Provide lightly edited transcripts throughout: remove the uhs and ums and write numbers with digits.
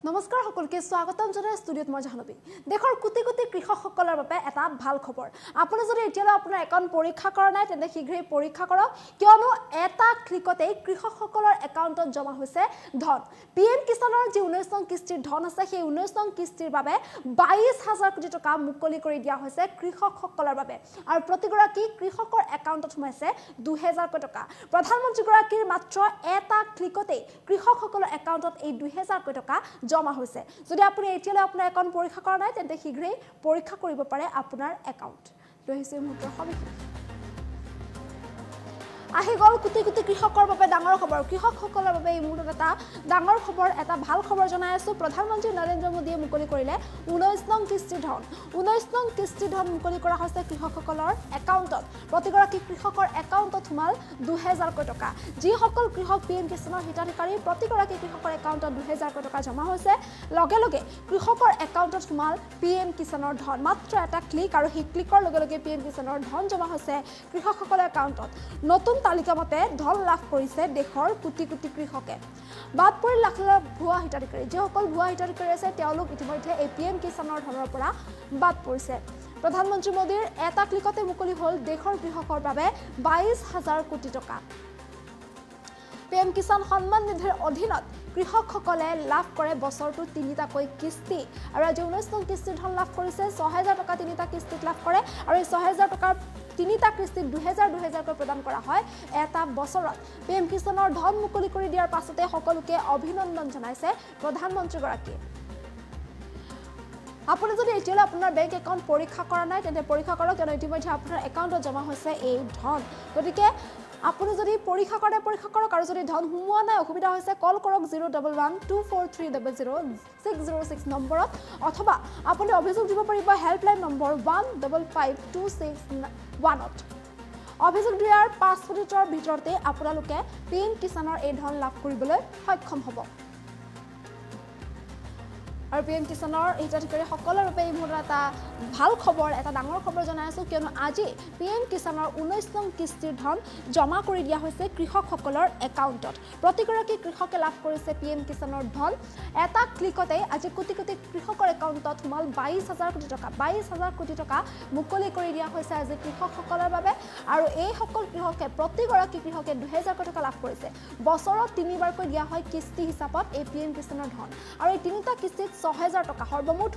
নমস্কাৰ সকলকে স্বাগতম জনাই ষ্টুডিঅত মই জাহ্নবী দেশৰ কোটি কোটি কৃষকসকলৰ বাবে এটা ভাল খবৰ আপুনি যদি এতিয়ালৈ আপোনাৰ একাউণ্ট পৰীক্ষা কৰা নাই তেন্তে শীঘ্ৰেই পৰীক্ষা কৰক কিয়নো এটা ক্লিকতে কৃষকসকলৰ একাউণ্টত জমা হৈছে ধন পিএম কিষাণৰ যি 19 নং কিস্তিৰ ধন আছে সেই 19 নং কিস্তিৰ বাবে 22000 কোটি টকা মুকলি কৰি দিয়া হৈছে কৃষকসকলৰ বাবে আৰু প্ৰতিগৰাকী কৃষকৰ একাউণ্টত সোমাইছে 2000 কোটি টকা প্ৰধানমন্ত্ৰী গৰাকীৰ মাত্ৰ এটা ক্লিকতে কৃষকসকলৰ একাউণ্টত এই 2000 কোটি টকা জমা হৈছে যদি আপুনি এতিয়ালৈ আপোনাৰ একাউণ্ট পৰীক্ষা কৰা নাই তেন্তে শীঘ্ৰেই পৰীক্ষা কৰিব পাৰে আপোনাৰ একাউণ্ট ৰহিছে মুহূৰ্তৰ সবিশেষ আহি গল কোটি কোটি কৃষকৰ বাবে ডাঙৰ খবৰ কৃষকসকলৰ বাবে এই মুহূৰ্তত এটা ডাঙৰ খবৰ এটা ভাল খবৰ জনাই আছো প্ৰধানমন্ত্ৰী নৰেন্দ্ৰ মোদীয়ে মুকলি কৰিলে 19 নং কিস্তিৰ ধন 19 নং কিস্তিৰ ধন মুকলি কৰা হৈছে কৃষকসকলৰ একাউণ্টত প্ৰতিগৰাকী কৃষকৰ একাউণ্টত সোমাল 2000 কোটি টকা যিসকল কৃষক পিএম কিষাণৰ হিতাধিকাৰী প্ৰতিগৰাকী কৃষকৰ একাউণ্টত 2000 কোটি টকা জমা হৈছে লগে লগে কৃষকৰ একাউণ্টত সোমাল পিএম কিষাণৰ ধন মাত্ৰ এটা ক্লিক আৰু সেই ক্লিকৰ লগে লগে পিএম কিষাণৰ ধন জমা হৈছে কৃষকসকলৰ একাউণ্টত নতুন তালিকা মতে ধন লাভ কৰিছে দেশৰ কোটি কোটি কৃষকে বাদ পৰিল লাখ লাখ ভুৱা হিতাধিকাৰী যিসকল ভুৱা হিতাধিকাৰী আছে তেওঁলোক ইতিমধ্যে এই পিএম কিষাণৰ ধনৰ পৰা বাদ পৰিছে প্ৰধানমন্ত্ৰী মোদীৰ এটা ক্লিকতে মুকলি হ'ল দেশৰ কৃষকৰ বাবে 22000 কোটি টকা পিএম কিষাণ সন্মান নিধিৰ অধীনত কৃষকসকলে লাভ কৰে বছৰটো তিনিটাকৈ কিস্তি আৰু আজি 19 নং কিস্তিৰ ধন লাভ কৰিছে 6000 টকা তিনিটা কিস্তিত লাভ কৰে আৰু এই 6000 টকাৰ তিনিটা কিস্তিত 2000 কৈ প্ৰদান কৰা হয় এটা বছৰত পিএম কিষাণৰ ধন মুকলি কৰি দিয়াৰ পাছতে সকলোকে অভিনন্দন জনাইছে প্ৰধানমন্ত্ৰী গৰাকীয়ে আপুনি যদি এতিয়ালৈ আপোনাৰ বেংক একাউণ্ট পৰীক্ষা কৰা নাই তেন্তে পৰীক্ষা কৰক কিয়নো ইতিমধ্যে আপোনাৰ একাউণ্টত জমা হৈছে এই ধন গতিকে আপুনি যদি পৰীক্ষা কৰে পৰীক্ষা কৰক আৰু যদি ধন সোমোৱা নাই অসুবিধা হৈছে কল কৰক 01124300606 নম্বৰত অথবা আপুনি অভিযোগ দিব পাৰিব হেল্পলাইন নম্বৰ 155261ত অভিযোগ দিয়াৰ 5 মিনিটৰ ভিতৰতে আপোনালোকে পিএম কিষাণৰ এই ধন লাভ কৰিবলৈ সক্ষম হ'ব আৰু পিএম কিষাণৰ হিতাধিকাৰী সকলৰ বাবে এই মুহূৰ্তত এটা ভাল খবৰ এটা ডাঙৰ খবৰ জনাই আছো কিয়নো আজি পিএম কিষাণৰ 19 নং কিস্তিৰ ধন জমা কৰি দিয়া হৈছে কৃষকসকলৰ একাউণ্টত প্ৰতিগৰাকী কৃষকে লাভ কৰিছে পিএম কিষাণৰ ধন এটা ক্লিকতে আজি কোটি কোটি কৃষকৰ একাউণ্টত সোমাল 22000 কোটি টকা 22000 কোটি টকা মুকলি কৰি দিয়া হৈছে আজি কৃষকসকলৰ বাবে আৰু এই সকল কৃষকে প্ৰতিগৰাকী কৃষকে 2000 কোটি টকা লাভ কৰিছে বছৰত তিনিবাৰকৈ দিয়া হয় কিস্তি হিচাপত এই পিএম কিষাণৰ ধন আৰু এই তিনিটা কিস্তিত 6000 টকা সৰ্বমুঠ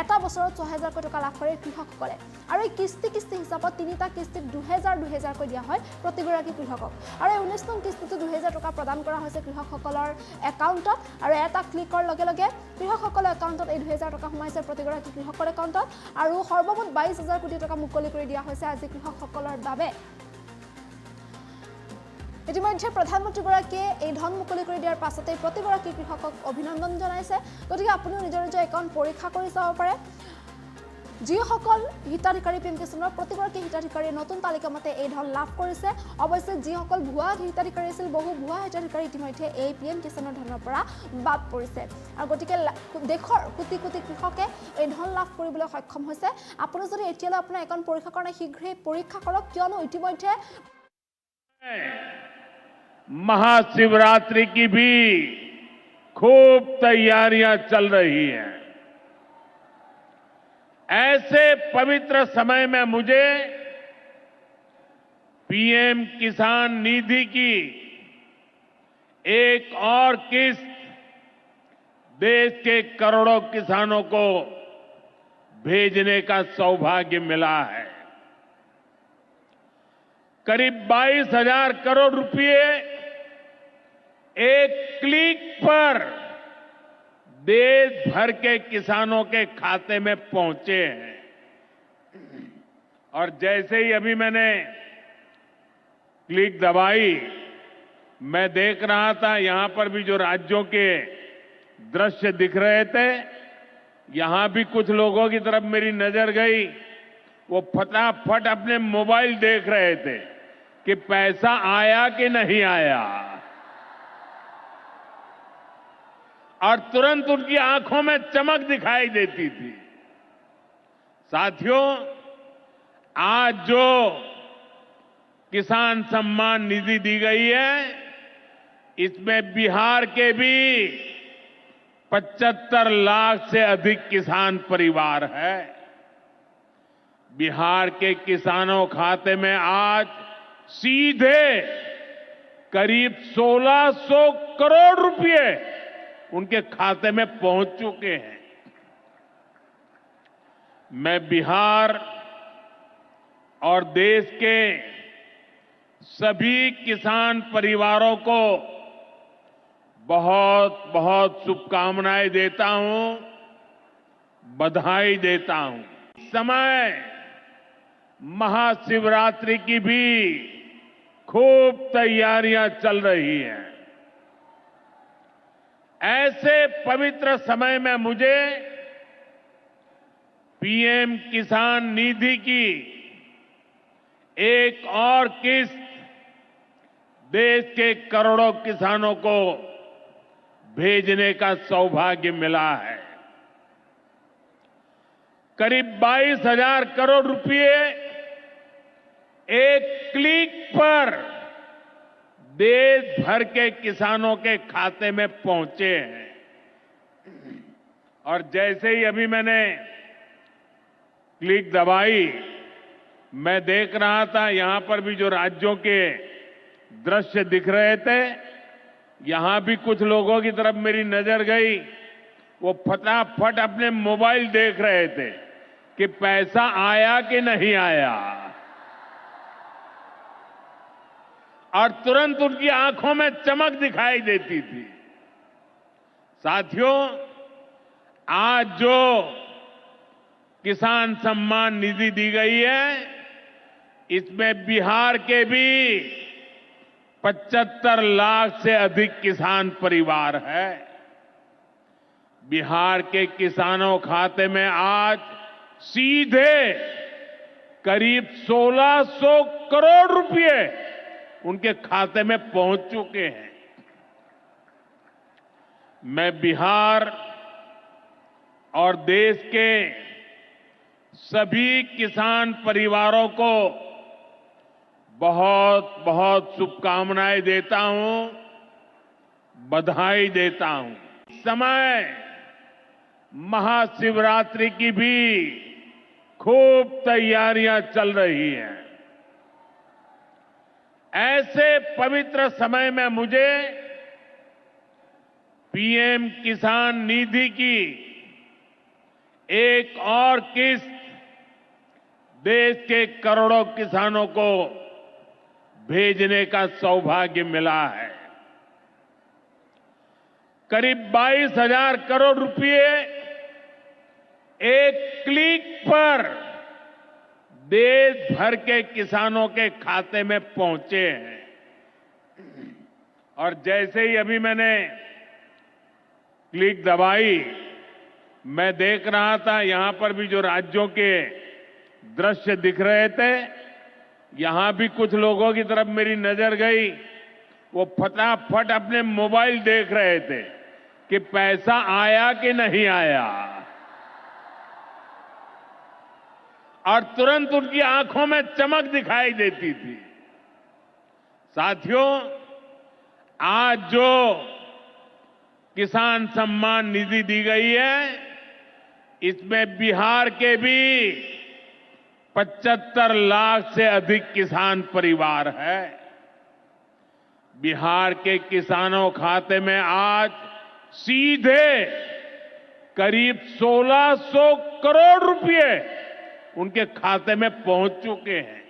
এটা বছৰত 6000 কোটি টকা লাভ কৰে কৃষকসকলে আৰু এই কিস্তি হিচাপত তিনিটা কিস্তিত 2000 কৈ দিয়া হয় প্ৰতিগৰাকী কৃষকক আৰু এই 19 নং কিস্তিটো 2000 টকা প্ৰদান কৰা হৈছে কৃষকসকলৰ একাউণ্টত আৰু এটা ক্লিকৰ লগে লগে কৃষকসকলৰ একাউণ্টত এই 2000 টকা সোমাইছে প্ৰতিগৰাকী কৃষকৰ একাউণ্টত আৰু সৰ্বমুঠ 22000 কোটি টকা মুকলি কৰি দিয়া হৈছে আজি কৃষকসকলৰ বাবে ইতিমধ্যে প্ৰধানমন্ত্ৰী গৰাকীয়ে এই ধন মুকলি কৰি দিয়াৰ পাছতে প্ৰতিগৰাকী কৃষকক অভিনন্দন জনাইছে গতিকে আপুনি নিজৰ একাউণ্ট পৰীক্ষা কৰি চাব পাৰে যিসকল হিতাধিকাৰী পিএম কিষাণৰ প্ৰতিগৰাকী হিতাধিকাৰীয়ে নতুন তালিকা মতে এই ধন লাভ কৰিছে অৱশ্যে যিসকল ভুৱা হিতাধিকাৰী আছিল বহু ভুৱা হিতাধিকাৰী ইতিমধ্যে এই পিএম কিষাণৰ ধনৰ পৰা বাদ পৰিছে আৰু গতিকে দেশৰ কোটি কোটি কৃষকে এই ধন লাভ কৰিবলৈ সক্ষম হৈছে আপুনি যদি এতিয়ালৈ আপোনাৰ একাউণ্ট পৰীক্ষা কৰা নাই শীঘ্ৰেই পৰীক্ষা কৰক কিয়নো ইতিমধ্যে महाशिवरात्रि की भी खूब तैयारियां चल रही हैं ऐसे पवित्र समय में मुझे पीएम किसान निधि की एक और किस्त देश के करोड़ों किसानों को भेजने का सौभाग्य मिला है करीब 22000 करोड़ रुपए एक क्लिक पर देश भर के किसानों के खाते में पहुंचे हैं और जैसे ही अभी मैंने क्लिक दबाई मैं देख रहा था यहां पर भी जो राज्यों के दृश्य दिख रहे थे यहां भी कुछ लोगों की तरफ मेरी नजर गई वो फटाफट अपने मोबाइल देख रहे थे कि पैसा आया कि नहीं आया और तुरंत उनकी आंखों में चमक दिखाई देती थी साथियों आज जो किसान सम्मान निधि दी गई है इसमें बिहार के भी 75 लाख से अधिक किसान परिवार है। बिहार के किसानों खाते में आज सीधे करीब 1600 करोड़ रुपए उनके खाते में पहुंच चुके हैं। मैं बिहार और देश के सभी किसान परिवारों को बहुत बहुत शुभकामनाएं देता हूं, बधाई देता हूं। इस समय महाशिवरात्रि की भी खूब तैयारियां चल रही हैं। ऐसे पवित्र समय में मुझे पीएम किसान निधि की एक और किस्त देश के करोड़ों किसानों को भेजने का सौभाग्य मिला है। करीब 22,000 करोड़ रुपए एक क्लिक पर देश भर के किसानों के खाते में पहुंचे हैं। और जैसे ही अभी मैंने क्लिक दबाई, मैं देख रहा था यहां पर भी जो राज्यों के दृश्य दिख रहे थे, यहां भी कुछ लोगों की तरफ मेरी नजर गई। वो फटाफट अपने मोबाइल देख रहे थे कि पैसा आया कि नहीं आया, और तुरंत उनकी आंखों में चमक दिखाई देती थी। साथियों, आज जो किसान सम्मान निधि दी गई है, इसमें बिहार के भी 75 लाख से अधिक किसान परिवार है। बिहार के किसानों खाते में आज सीधे करीब 1600 करोड़ रुपए उनके खाते में पहुंच चुके हैं। मैं बिहार और देश के सभी किसान परिवारों को बहुत बहुत शुभकामनाएं देता हूं, बधाई देता हूं। इस समय महाशिवरात्रि की भी खूब तैयारियां चल रही हैं। ऐसे पवित्र समय में मुझे पीएम किसान निधि की एक और किस्त देश के करोड़ों किसानों को भेजने का सौभाग्य मिला है। करीब 22,000 करोड़ रुपए एक क्लिक पर देश भर के किसानों के खाते में पहुंचे हैं। और जैसे ही अभी मैंने क्लिक दबाई, मैं देख रहा था यहां पर भी जो राज्यों के दृश्य दिख रहे थे, यहां भी कुछ लोगों की तरफ मेरी नजर गई। वो फटाफट अपने मोबाइल देख रहे थे कि पैसा आया कि नहीं आया, और तुरंत उनकी आंखों में चमक दिखाई देती थी। साथियों, आज जो किसान सम्मान निधि दी गई है, इसमें बिहार के भी 75 लाख से अधिक किसान परिवार है। बिहार के किसानों खाते में आज सीधे करीब 1600 करोड़ रुपए उनके खाते में पहुंच चुके हैं।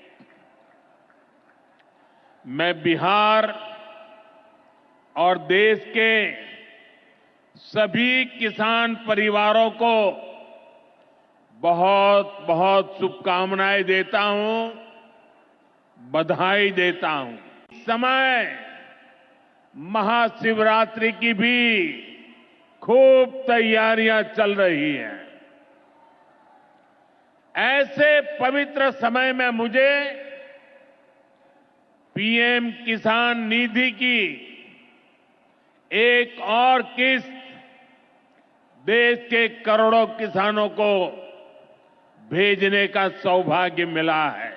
मैं बिहार और देश के सभी किसान परिवारों को बहुत बहुत शुभकामनाएं देता हूं, बधाई देता हूं। इस समय महाशिवरात्रि की भी खूब तैयारियां चल रही हैं। ऐसे पवित्र समय में मुझे पीएम किसान निधि की एक और किस्त देश के करोड़ों किसानों को भेजने का सौभाग्य मिला है।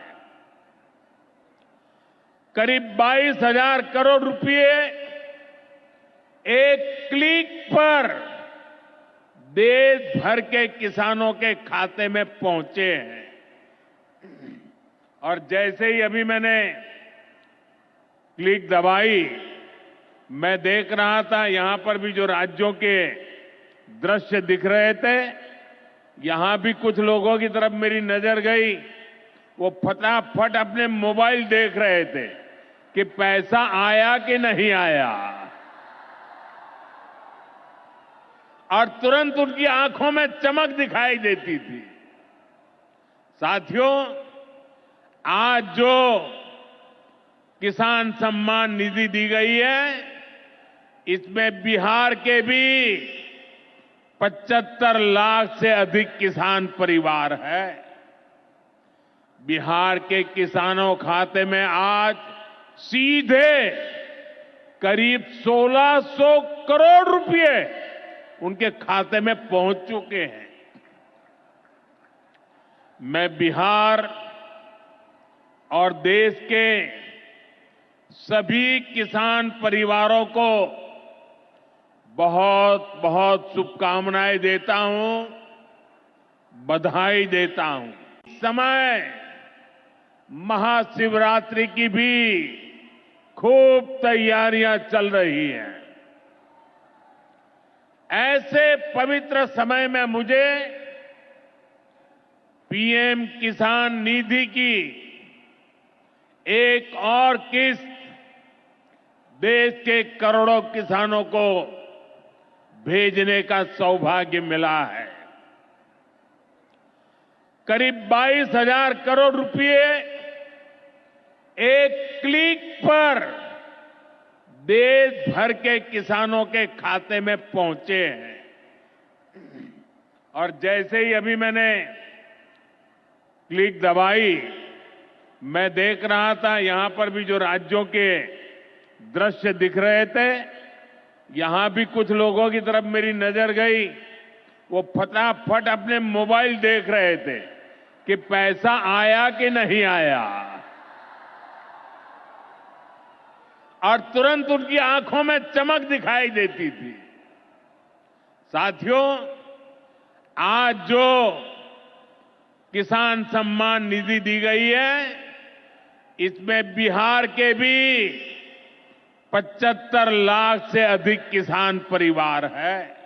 करीब 22,000 करोड़ रुपए एक क्लिक पर देश भर के किसानों के खाते में पहुंचे हैं। और जैसे ही अभी मैंने क्लिक दबाई, मैं देख रहा था यहां पर भी जो राज्यों के दृश्य दिख रहे थे, यहां भी कुछ लोगों की तरफ मेरी नजर गई। वो फटाफट अपने मोबाइल देख रहे थे कि पैसा आया कि नहीं आया, और तुरंत उनकी आंखों में चमक दिखाई देती थी। साथियों, आज जो किसान सम्मान निधि दी गई है, इसमें बिहार के भी 75 लाख से अधिक किसान परिवार है। बिहार के किसानों खाते में आज सीधे करीब 1600 करोड़ रुपए उनके खाते में पहुंच चुके हैं। मैं बिहार और देश के सभी किसान परिवारों को बहुत बहुत शुभकामनाएं देता हूं, बधाई देता हूं। इस समय महाशिवरात्रि की भी खूब तैयारियां चल रही हैं। ऐसे पवित्र समय में मुझे पीएम किसान निधि की एक और किस्त देश के करोड़ों किसानों को भेजने का सौभाग्य मिला है। करीब 22,000 करोड़ रुपए एक क्लिक पर देश भर के किसानों के खाते में पहुंचे हैं। और जैसे ही अभी मैंने क्लिक दबाई, मैं देख रहा था यहां पर भी जो राज्यों के दृश्य दिख रहे थे, यहां भी कुछ लोगों की तरफ मेरी नजर गई। वो फटाफट अपने मोबाइल देख रहे थे कि पैसा आया कि नहीं आया, और तुरंत उनकी आंखों में चमक दिखाई देती थी। साथियों, आज जो किसान सम्मान निधि दी गई है, इसमें बिहार के भी 75 लाख से अधिक किसान परिवार है।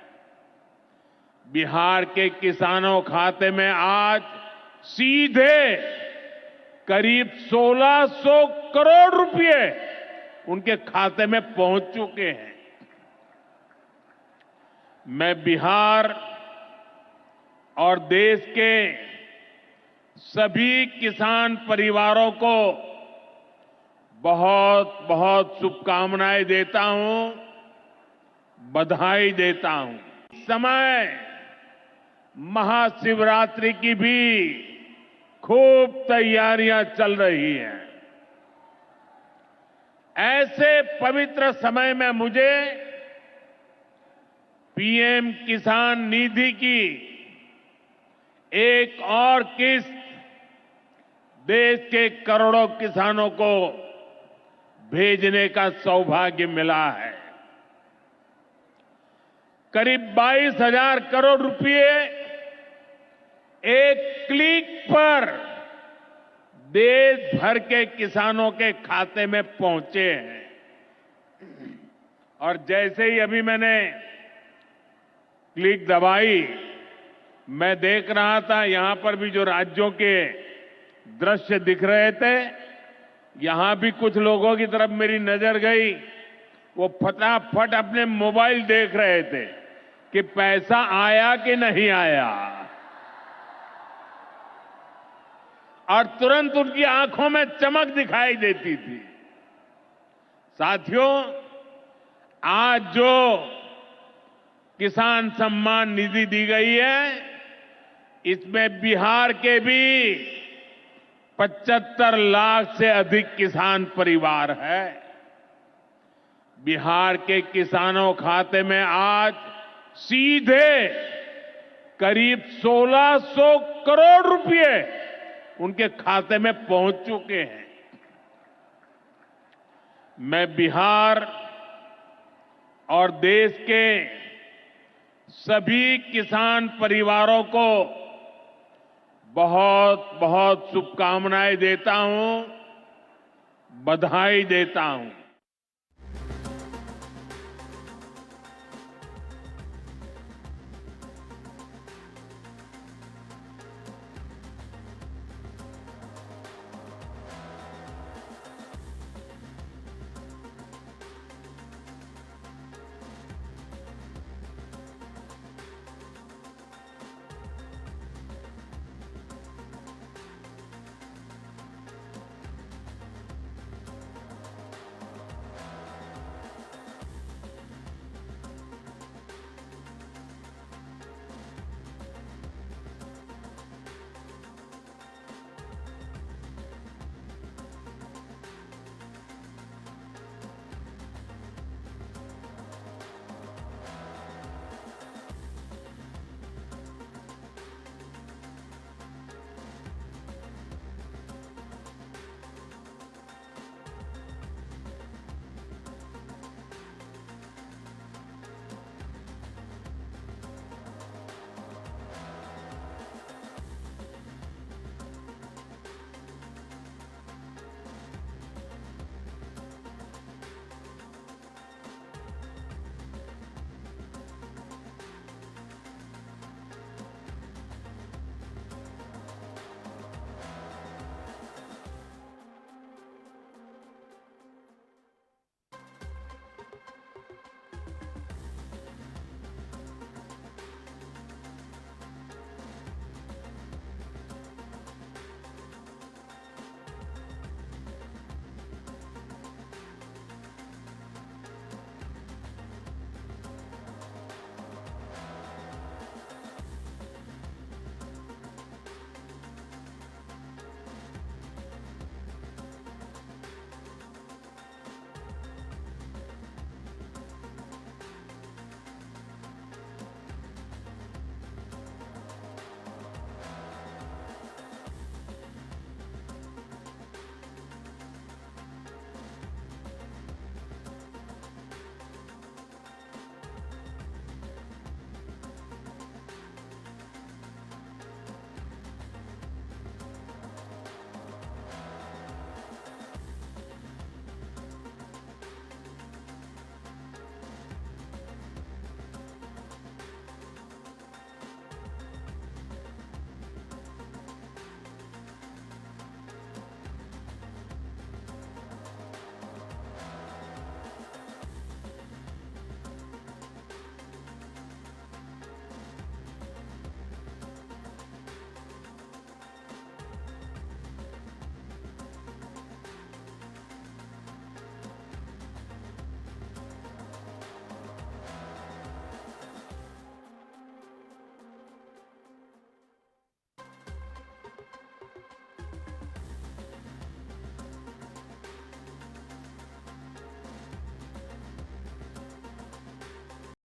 बिहार के किसानों खाते में आज सीधे करीब 1600 करोड़ रुपए उनके खाते में पहुंच चुके हैं। मैं बिहार और देश के सभी किसान परिवारों को बहुत बहुत शुभकामनाएं देता हूं, बधाई देता हूं। इस समय महाशिवरात्रि की भी खूब तैयारियां चल रही हैं। ऐसे पवित्र समय में मुझे पीएम किसान निधि की एक और किस्त देश के करोड़ों किसानों को भेजने का सौभाग्य मिला है। करीब 22,000 करोड़ रुपए एक क्लिक पर देश भर के किसानों के खाते में पहुंचे हैं। और जैसे ही अभी मैंने क्लिक दबाई, मैं देख रहा था यहां पर भी जो राज्यों के दृश्य दिख रहे थे, यहां भी कुछ लोगों की तरफ मेरी नजर गई। वो फटाफट अपने मोबाइल देख रहे थे कि पैसा आया कि नहीं आया, और तुरंत उनकी आंखों में चमक दिखाई देती थी। साथियों, आज जो किसान सम्मान निधि दी गई है, इसमें बिहार के भी 75 लाख से अधिक किसान परिवार है। बिहार के किसानों खाते में आज सीधे करीब 1600 करोड़ रुपए उनके खाते में पहुंच चुके हैं। मैं बिहार और देश के सभी किसान परिवारों को बहुत बहुत शुभकामनाएं देता हूं, बधाई देता हूं।